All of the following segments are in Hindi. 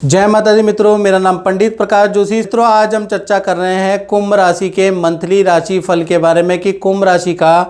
जय माता दी मित्रों, मेरा नाम पंडित प्रकाश जोशी। मित्रों, आज हम चर्चा कर रहे हैं कुंभ राशि के मंथली राशि फल के बारे में कि कुंभ राशि का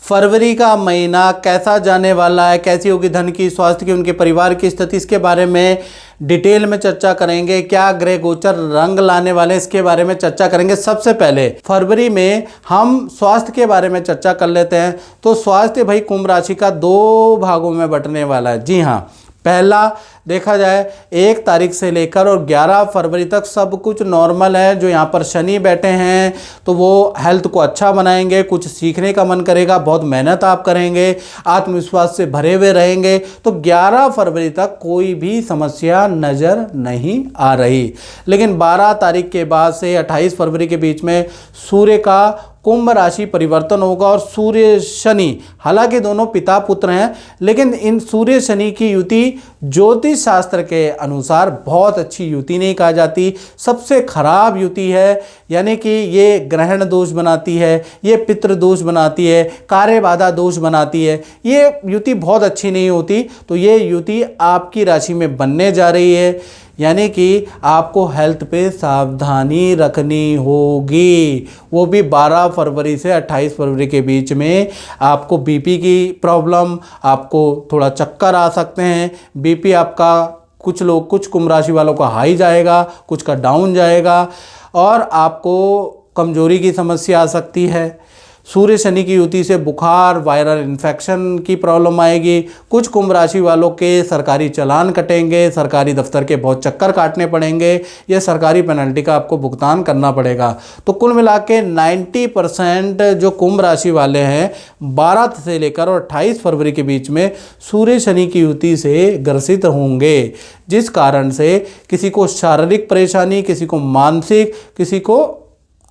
फरवरी का महीना कैसा जाने वाला है, कैसी होगी धन की, स्वास्थ्य की, उनके परिवार की स्थिति, इसके बारे में डिटेल में चर्चा करेंगे। क्या ग्रह गोचर रंग लाने वाले, इसके बारे में चर्चा करेंगे। सबसे पहले फरवरी में हम स्वास्थ्य के बारे में चर्चा कर लेते हैं। तो स्वास्थ्य भाई कुंभ राशि का दो भागों में बंटने वाला है। जी हाँ, पहला देखा जाए 1 तारीख से लेकर और 11 फरवरी तक सब कुछ नॉर्मल है। जो यहाँ पर शनि बैठे हैं तो वो हेल्थ को अच्छा बनाएंगे, कुछ सीखने का मन करेगा, बहुत मेहनत आप करेंगे, आत्मविश्वास से भरे हुए रहेंगे। तो 11 फरवरी तक कोई भी समस्या नज़र नहीं आ रही। लेकिन 12 तारीख के बाद से 28 फरवरी के बीच में सूर्य का कुंभ राशि परिवर्तन होगा और सूर्य शनि, हालांकि दोनों पिता पुत्र हैं, लेकिन इन सूर्य शनि की युति ज्योतिष शास्त्र के अनुसार बहुत अच्छी युति नहीं कहा जाती, सबसे खराब युति है। यानी कि ये ग्रहण दोष बनाती है, ये पितृ दोष बनाती है, कार्य बाधा दोष बनाती है, ये युति बहुत अच्छी नहीं होती। तो ये युति आपकी राशि में बनने जा रही है, यानी कि आपको हेल्थ पे सावधानी रखनी होगी। वो भी 12 फरवरी से 28 फरवरी के बीच में आपको बीपी की प्रॉब्लम, आपको थोड़ा चक्कर आ सकते हैं। बीपी आपका कुछ कुंभ राशि वालों का हाई जाएगा, कुछ का डाउन जाएगा और आपको कमजोरी की समस्या आ सकती है। सूर्य शनि की युति से बुखार, वायरल इन्फेक्शन की प्रॉब्लम आएगी। कुछ कुंभ राशि वालों के सरकारी चालान कटेंगे, सरकारी दफ्तर के बहुत चक्कर काटने पड़ेंगे, यह सरकारी पेनल्टी का आपको भुगतान करना पड़ेगा। तो कुल मिला के 90% जो कुंभ राशि वाले हैं 12 से लेकर और 28 फरवरी के बीच में सूर्य शनि की युति से ग्रसित होंगे, जिस कारण से किसी को शारीरिक परेशानी, किसी को मानसिक, किसी को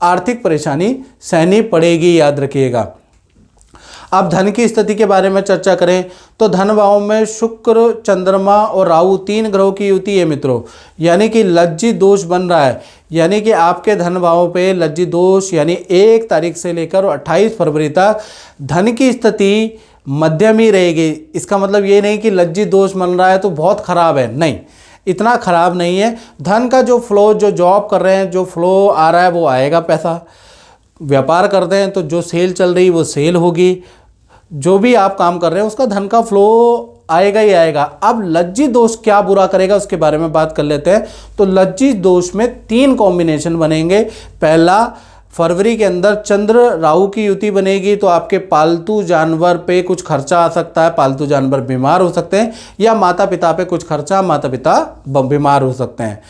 आर्थिक परेशानी सहनी पड़ेगी, याद रखिएगा। अब धन की स्थिति के बारे में चर्चा करें तो धन भाव में शुक्र, चंद्रमा और राहु 3 ग्रहों की युति है मित्रों, यानी कि लज्जित दोष बन रहा है। यानी कि आपके धन भाव पे लज्जित दोष, यानी 1 तारीख से लेकर 28 फरवरी तक धन की स्थिति मध्यम ही रहेगी। इसका मतलब ये नहीं कि लज्जित दोष बन रहा है तो बहुत खराब है, नहीं, इतना ख़राब नहीं है। धन का जो फ्लो, जो जॉब कर रहे हैं, जो फ्लो आ रहा है वो आएगा। पैसा व्यापार करते हैं तो जो सेल चल रही वो सेल होगी। जो भी आप काम कर रहे हैं उसका धन का फ्लो आएगा ही आएगा। अब लज्जित दोष क्या बुरा करेगा उसके बारे में बात कर लेते हैं। तो लज्जित दोष में 3 कॉम्बिनेशन बनेंगे। पहला, फरवरी के अंदर चंद्र राहु की युति बनेगी तो आपके पालतू जानवर पे कुछ खर्चा आ सकता है, पालतू जानवर बीमार हो सकते हैं, या माता पिता पे कुछ खर्चा, माता पिता बीमार हो सकते हैं।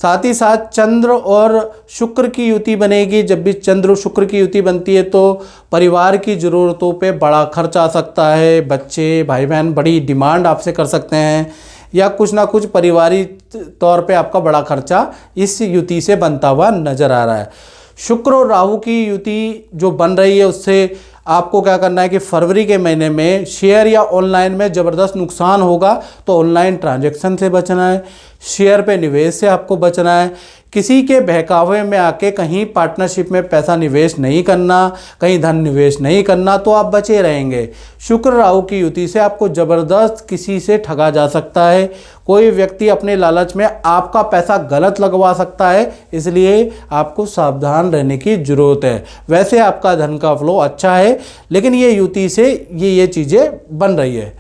साथ ही साथ चंद्र और शुक्र की युति बनेगी। जब भी चंद्र और शुक्र की युति बनती है तो परिवार की ज़रूरतों पे बड़ा खर्चा आ सकता है। बच्चे, भाई बहन बड़ी डिमांड आपसे कर सकते हैं, या कुछ ना कुछ पारिवारिक तौर पे आपका बड़ा खर्चा इस युति से बनता हुआ नज़र आ रहा है। शुक्र और राहु की युति जो बन रही है उससे आपको क्या करना है कि फरवरी के महीने में शेयर या ऑनलाइन में ज़बरदस्त नुकसान होगा, तो ऑनलाइन ट्रांजैक्शन से बचना है, शेयर पे निवेश से आपको बचना है। किसी के बहकावे में आके कहीं पार्टनरशिप में पैसा निवेश नहीं करना, कहीं धन निवेश नहीं करना, तो आप बचे रहेंगे। शुक्र राहु की युति से आपको ज़बरदस्त किसी से ठगा जा सकता है। कोई व्यक्ति अपने लालच में आपका पैसा गलत लगवा सकता है, इसलिए आपको सावधान रहने की ज़रूरत है। वैसे आपका धन का फ्लो अच्छा है, लेकिन ये युति से ये चीज़ें बन रही है।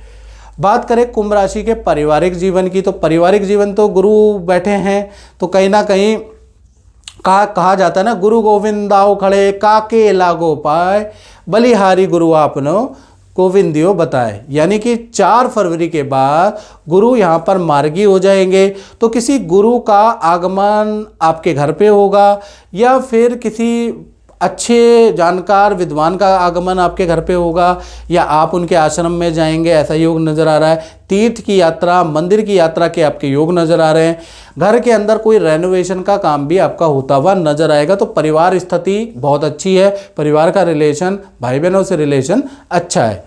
बात करें कुंभ राशि के पारिवारिक जीवन की, तो पारिवारिक जीवन तो गुरु बैठे हैं तो कहीं ना कहीं कहा जाता है ना, गुरु गोविंद आओ खड़े काके लागो पाए, बलिहारी गुरु आपनो गोविंदियो बताए। यानी कि 4 फरवरी के बाद गुरु यहाँ पर मार्गी हो जाएंगे। तो किसी गुरु का आगमन आपके घर पे होगा, या फिर किसी अच्छे जानकार विद्वान का आगमन आपके घर पे होगा, या आप उनके आश्रम में जाएंगे, ऐसा योग नज़र आ रहा है। तीर्थ की यात्रा, मंदिर की यात्रा के आपके योग नज़र आ रहे हैं। घर के अंदर कोई रेनोवेशन का काम भी आपका होता हुआ नज़र आएगा। तो परिवार स्थिति बहुत अच्छी है, परिवार का रिलेशन, भाई बहनों से रिलेशन अच्छा है।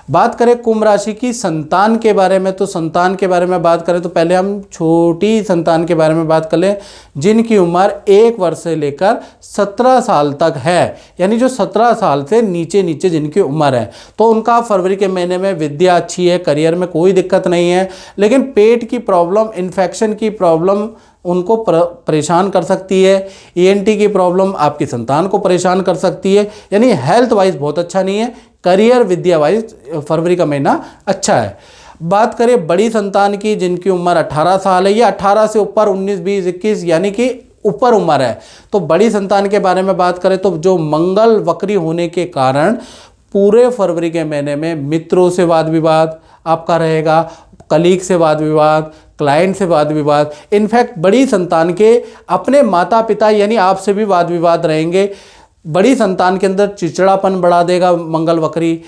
बात करें कुंभ राशि की संतान के बारे में, तो संतान के बारे में बात करें तो पहले हम छोटी संतान के बारे में बात कर लें, जिनकी उम्र 1 वर्ष से लेकर 17 साल तक है, यानी जो 17 साल से नीचे नीचे जिनकी उम्र है, तो उनका फरवरी के महीने में विद्या अच्छी है, करियर में कोई दिक्कत नहीं है, लेकिन पेट की प्रॉब्लम, इन्फेक्शन की प्रॉब्लम उनको परेशान कर सकती है। ईएनटी की प्रॉब्लम आपकी संतान को परेशान कर सकती है, यानी हेल्थ वाइज बहुत अच्छा नहीं है। करियर, विद्या वाइज फरवरी का महीना अच्छा है। बात करें बड़ी संतान की, जिनकी उम्र 18 साल है, या 18 से ऊपर 19, 20, 21 यानी कि ऊपर उम्र है, तो बड़ी संतान के बारे में बात करें तो जो मंगल वक्री होने के कारण पूरे फरवरी के महीने में मित्रों से वाद विवाद आपका रहेगा, कलीग से वाद विवाद, क्लाइंट से वाद विवाद, इनफैक्ट बड़ी संतान के अपने माता पिता यानी आपसे भी वाद विवाद रहेंगे। बड़ी संतान के अंदर चिड़चिड़ापन बढ़ा देगा मंगल वक्री,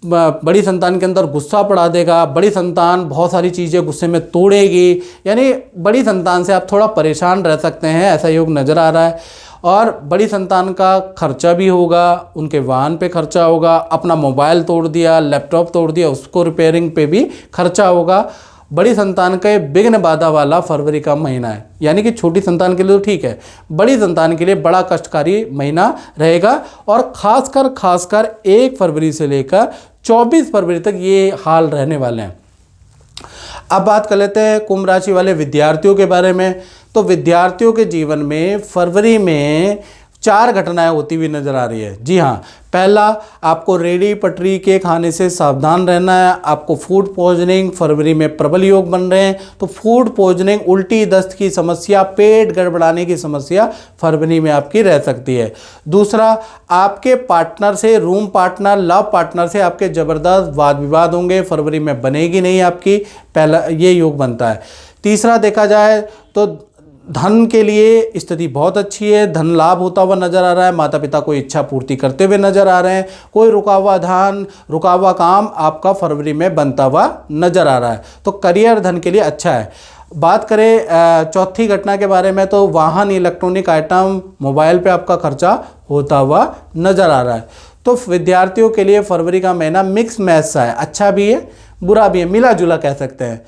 बड़ी संतान के अंदर गुस्सा बढ़ा देगा, बड़ी संतान बहुत सारी चीज़ें गुस्से में तोड़ेगी, यानी बड़ी संतान से आप थोड़ा परेशान रह सकते हैं, ऐसा योग नज़र आ रहा है। और बड़ी संतान का खर्चा भी होगा, उनके वाहन पे खर्चा होगा, अपना मोबाइल तोड़ दिया, लैपटॉप तोड़ दिया, उसको रिपेयरिंग पे भी खर्चा होगा। बड़ी संतान का विघ्न बाधा वाला फरवरी का महीना है, यानी कि छोटी संतान के लिए तो ठीक है, बड़ी संतान के लिए बड़ा कष्टकारी महीना रहेगा। और खासकर 1 फरवरी से लेकर 24 फरवरी तक ये हाल रहने वाले हैं। अब बात कर लेते हैं कुंभ राशि वाले विद्यार्थियों के बारे में। तो विद्यार्थियों के जीवन में फरवरी में 4 घटनाएं होती हुई नजर आ रही है। जी हाँ, पहला, आपको रेडी पटरी के खाने से सावधान रहना है। आपको फूड पॉइजनिंग, फरवरी में प्रबल योग बन रहे हैं, तो फूड पॉइजनिंग, उल्टी दस्त की समस्या, पेट गड़बड़ाने की समस्या फरवरी में आपकी रह सकती है। दूसरा, आपके पार्टनर से, रूम पार्टनर, लव पार्टनर से आपके ज़बरदस्त वाद विवाद होंगे, फरवरी में बनेगी नहीं आपकी, पहला ये योग बनता है। तीसरा, देखा जाए तो धन के लिए स्थिति बहुत अच्छी है, धन लाभ होता हुआ नजर आ रहा है, माता पिता को इच्छा पूर्ति करते हुए नजर आ रहे हैं, कोई रुका हुआ धन, रुका हुआ काम आपका फरवरी में बनता हुआ नजर आ रहा है, तो करियर धन के लिए अच्छा है। बात करें चौथी घटना के बारे में, तो वाहन, इलेक्ट्रॉनिक आइटम, मोबाइल पे आपका खर्चा होता हुआ नजर आ रहा है। तो विद्यार्थियों के लिए फरवरी का महीना मिक्स मैच सा है, अच्छा भी है बुरा भी है, मिला जुला कह सकते हैं।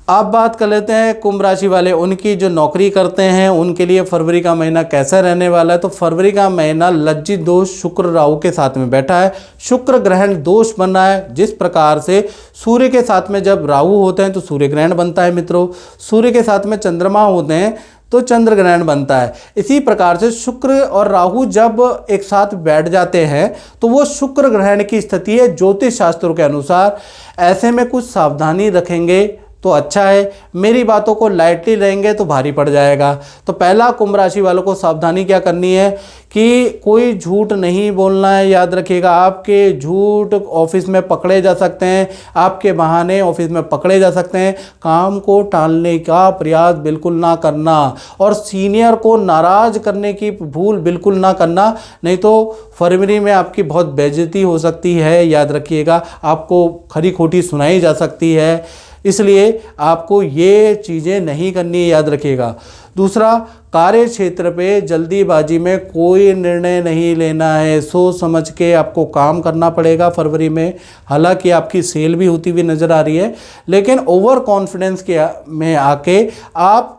अब बात कर लेते हैं कुंभ राशि वाले, उनकी जो नौकरी करते हैं उनके लिए फरवरी का महीना कैसा रहने वाला है। तो फरवरी का महीना लज्जित दोष शुक्र राहु के साथ में बैठा है, शुक्र ग्रहण दोष बन रहा है। जिस प्रकार से सूर्य के साथ में जब राहु होते हैं तो सूर्य ग्रहण बनता है मित्रों, सूर्य के साथ में चंद्रमा होते हैं तो चंद्र ग्रहण बनता है। इसी प्रकार से शुक्र और राहु जब एक साथ बैठ जाते हैं तो वो शुक्र ग्रहण की स्थिति है ज्योतिष शास्त्रों के अनुसार। ऐसे में कुछ सावधानी रखेंगे तो अच्छा है, मेरी बातों को लाइटली लेंगे तो भारी पड़ जाएगा। तो पहला, कुंभ राशि वालों को सावधानी क्या करनी है कि कोई झूठ नहीं बोलना है। याद रखिएगा, आपके झूठ ऑफिस में पकड़े जा सकते हैं, आपके बहाने ऑफिस में पकड़े जा सकते हैं। काम को टालने का प्रयास बिल्कुल ना करना, और सीनियर को नाराज करने की भूल बिल्कुल ना करना, नहीं तो फरवरी में आपकी बहुत बेइज्जती हो सकती है। याद रखिएगा, आपको खरी खोटी सुनाई जा सकती है, इसलिए आपको ये चीज़ें नहीं करनी है, याद रखिएगा। दूसरा, कार्य क्षेत्र पे जल्दीबाजी में कोई निर्णय नहीं लेना है, सोच समझ के आपको काम करना पड़ेगा फरवरी में। हालांकि आपकी सेल भी होती हुई नज़र आ रही है, लेकिन ओवर कॉन्फिडेंस के में आके आप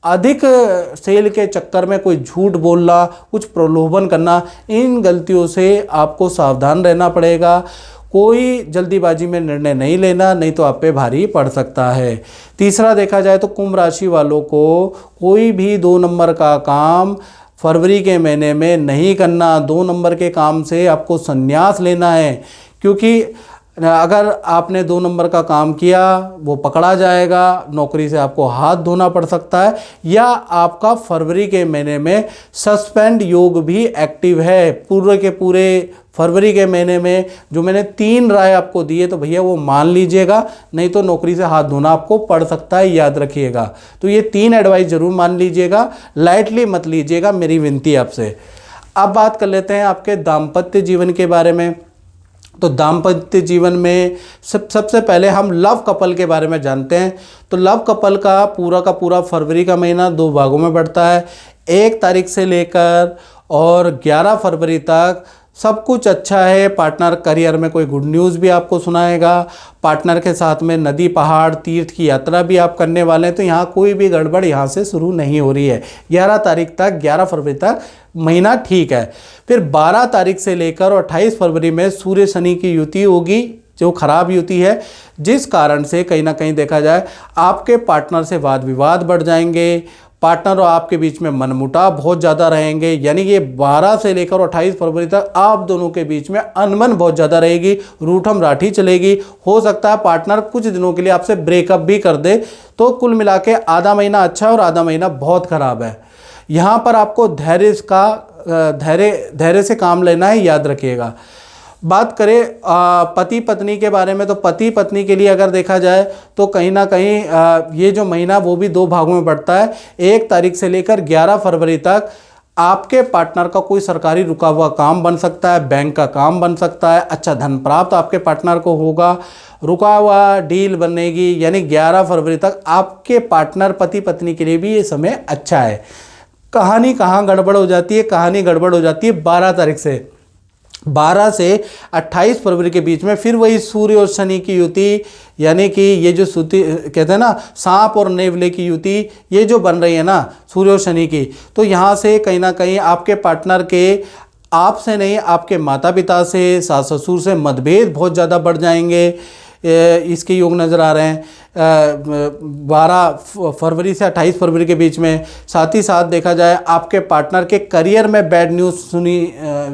अधिक सेल के चक्कर में कोई झूठ बोलना, कुछ प्रलोभन करना, इन गलतियों से आपको सावधान रहना पड़ेगा। कोई जल्दीबाजी में निर्णय नहीं लेना, नहीं तो आप पे भारी पड़ सकता है। तीसरा, देखा जाए तो कुंभ राशि वालों को कोई भी 2 नंबर का काम फरवरी के महीने में नहीं करना। 2 नंबर के काम से आपको संन्यास लेना है, क्योंकि अगर आपने 2 नंबर का काम किया वो पकड़ा जाएगा, नौकरी से आपको हाथ धोना पड़ सकता है, या आपका फरवरी के महीने में सस्पेंड योग भी एक्टिव है। पूरे के पूरे फरवरी के महीने में जो मैंने 3 राय आपको दी है, तो भैया वो मान लीजिएगा, नहीं तो नौकरी से हाथ धोना आपको पड़ सकता है, याद रखिएगा। तो ये 3 एडवाइस जरूर मान लीजिएगा, लाइटली मत लीजिएगा, मेरी विनती है आपसे। अब बात कर लेते हैं आपके दाम्पत्य जीवन के बारे में। तो दाम्पत्य जीवन में सबसे पहले हम लव कपल के बारे में जानते हैं। तो लव कपल का पूरा फरवरी का महीना 2 भागों में बढ़ता है। 1 तारीख से लेकर और 11 फरवरी तक सब कुछ अच्छा है। पार्टनर करियर में कोई गुड न्यूज़ भी आपको सुनाएगा। पार्टनर के साथ में नदी, पहाड़, तीर्थ की यात्रा भी आप करने वाले हैं, तो यहाँ कोई भी गड़बड़ यहाँ से शुरू नहीं हो रही है। 11 तारीख तक, 11 फरवरी तक महीना ठीक है। फिर 12 तारीख से लेकर और 28 फरवरी में सूर्य शनि की युति होगी, जो खराब युति है, जिस कारण से कहीं ना कहीं देखा जाए आपके पार्टनर से वाद विवाद बढ़ जाएंगे। पार्टनर और आपके बीच में मनमुटाव बहुत ज़्यादा रहेंगे। यानी ये 12 से लेकर 28 फरवरी तक आप दोनों के बीच में अनबन बहुत ज़्यादा रहेगी, रूठम राठी चलेगी। हो सकता है पार्टनर कुछ दिनों के लिए आपसे ब्रेकअप भी कर दे। तो कुल मिला के आधा महीना अच्छा है और आधा महीना बहुत ख़राब है। यहाँ पर आपको धैर्य से काम लेना है, याद रखिएगा। बात करें पति पत्नी के बारे में, तो पति पत्नी के लिए अगर देखा जाए तो कहीं ना कहीं ये जो महीना वो भी 2 भागों में बढ़ता है। 1 तारीख से लेकर 11 फरवरी तक आपके पार्टनर का कोई सरकारी रुका हुआ काम बन सकता है, बैंक का काम बन सकता है, अच्छा धन प्राप्त आपके पार्टनर को होगा, रुका हुआ डील बनेगी। यानी 11 फरवरी तक आपके पार्टनर पति पत्नी के लिए भी ये समय अच्छा है। कहानी कहाँ गड़बड़ हो जाती है? कहानी गड़बड़ हो जाती है 12 तारीख से। 12 से 28 फरवरी के बीच में फिर वही सूर्य और शनि की युति, यानी कि ये जो सूती कहते हैं ना, सांप और नेवले की युति, ये जो बन रही है ना सूर्य और शनि की, तो यहाँ से कहीं ना कहीं आपके पार्टनर के आपसे नहीं, आपके माता पिता से, सास ससुर से मतभेद बहुत ज़्यादा बढ़ जाएंगे। इसके योग नज़र आ रहे हैं 12 फरवरी से 28 फरवरी के बीच में। साथ ही साथ देखा जाए आपके पार्टनर के करियर में बैड न्यूज़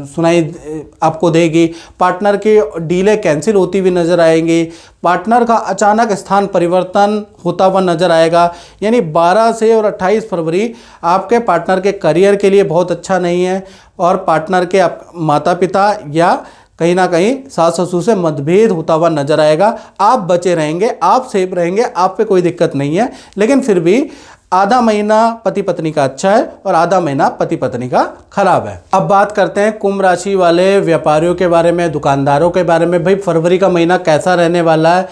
सुनाई आपको देगी। पार्टनर की डीलें कैंसिल होती हुई नज़र आएंगी। पार्टनर का अचानक स्थान परिवर्तन होता हुआ नज़र आएगा। यानी 12 से और 28 फरवरी आपके पार्टनर के करियर के लिए बहुत अच्छा नहीं है। और पार्टनर के माता पिता या कहीं ना कहीं सास ससुर से मतभेद होता हुआ नजर आएगा। आप बचे रहेंगे, आप सेफ रहेंगे, आप पे कोई दिक्कत नहीं है। लेकिन फिर भी आधा महीना पति पत्नी का अच्छा है और आधा महीना पति पत्नी का खराब है। अब बात करते हैं कुंभ राशि वाले व्यापारियों के बारे में, दुकानदारों के बारे में। भाई फरवरी का महीना कैसा रहने वाला है?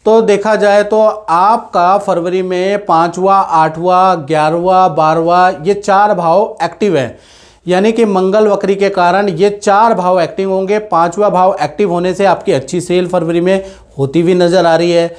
तो देखा जाए तो आपका फरवरी में 5वां, 8वां, 11वां, 12वां ये 4 भाव एक्टिव है। यानी कि मंगल वक्री के कारण ये 4 भाव एक्टिव होंगे। 5वां भाव एक्टिव होने से आपकी अच्छी सेल फरवरी में होती हुई नजर आ रही है।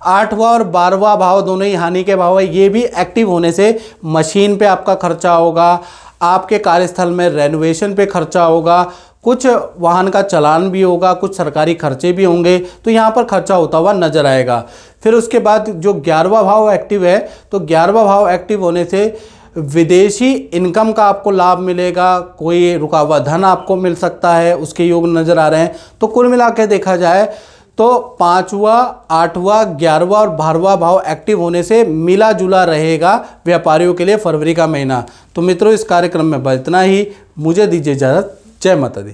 8वां और 12वां भाव दोनों ही हानि के भाव है। ये भी एक्टिव होने से मशीन पे आपका खर्चा होगा, आपके कार्यस्थल में रेनोवेशन पे खर्चा होगा, कुछ वाहन का चालान भी होगा, कुछ सरकारी खर्चे भी होंगे। तो यहाँ पर खर्चा होता हुआ नजर आएगा। फिर उसके बाद जो 11वां भाव एक्टिव है, तो 11वां भाव एक्टिव होने से विदेशी इनकम का आपको लाभ मिलेगा। कोई रुका हुआ धन आपको मिल सकता है, उसके योग नज़र आ रहे हैं। तो कुल मिला के देखा जाए तो 5वां, 8वां, 11वां और 12वां भाव एक्टिव होने से मिला जुला रहेगा व्यापारियों के लिए फरवरी का महीना। तो मित्रों, इस कार्यक्रम में बस इतना ही। मुझे दीजिए इजाज़त। जय माता दी।